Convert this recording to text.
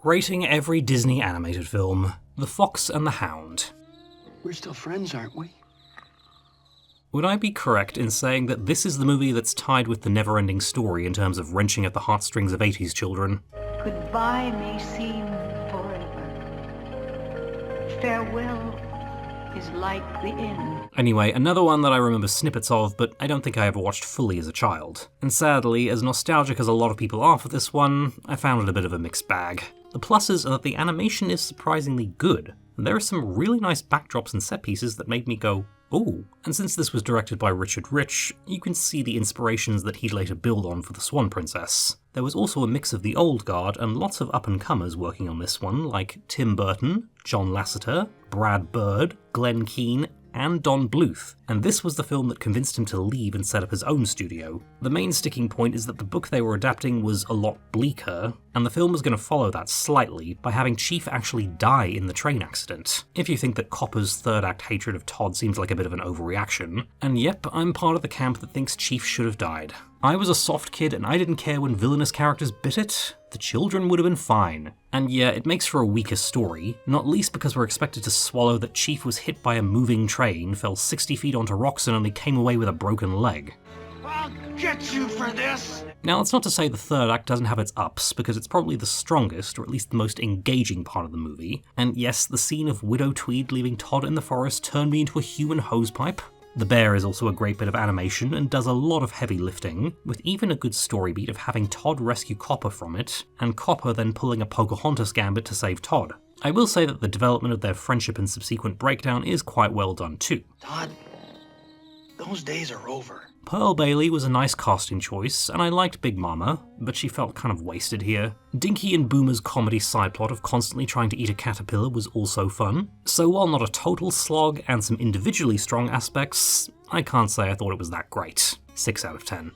Rating every Disney animated film, The Fox and the Hound. We're still friends, aren't we? Would I be correct in saying that this is the movie that's tied with The Never-Ending Story in terms of wrenching at the heartstrings of 80s children? Goodbye may seem forever. Farewell is like the end. Anyway, another one that I remember snippets of, but I don't think I ever watched fully as a child. And sadly, as nostalgic as a lot of people are for this one, I found it a bit of a mixed bag. The pluses are that the animation is surprisingly good, and there are some really nice backdrops and set pieces that made me go, ooh. And since this was directed by Richard Rich, you can see the inspirations that he'd later build on for The Swan Princess. There was also a mix of the old guard and lots of up-and-comers working on this one, like Tim Burton, John Lasseter, Brad Bird, Glenn Keane, and Don Bluth, and this was the film that convinced him to leave and set up his own studio. The main sticking point is that the book they were adapting was a lot bleaker, and the film was going to follow that slightly by having Chief actually die in the train accident. If you think that Copper's third act hatred of Todd seems like a bit of an overreaction, and yep, I'm part of the camp that thinks Chief should have died. I was a soft kid and I didn't care when villainous characters bit it. The children would have been fine. And yeah, it makes for a weaker story, not least because we're expected to swallow that Chief was hit by a moving train, fell 60 feet onto rocks and only came away with a broken leg. I'll get you for this! Now, that's not to say the third act doesn't have its ups, because it's probably the strongest, or at least the most engaging part of the movie. And yes, the scene of Widow Tweed leaving Todd in the forest turned me into a human hosepipe. The bear is also a great bit of animation and does a lot of heavy lifting, with even a good story beat of having Todd rescue Copper from it, and Copper then pulling a Pocahontas gambit to save Todd. I will say that the development of their friendship and subsequent breakdown is quite well done too. Todd, those days are over. Pearl Bailey was a nice casting choice, and I liked Big Mama, but she felt kind of wasted here. Dinky and Boomer's comedy sideplot of constantly trying to eat a caterpillar was also fun, so while not a total slog and some individually strong aspects, I can't say I thought it was that great. 6 out of 10.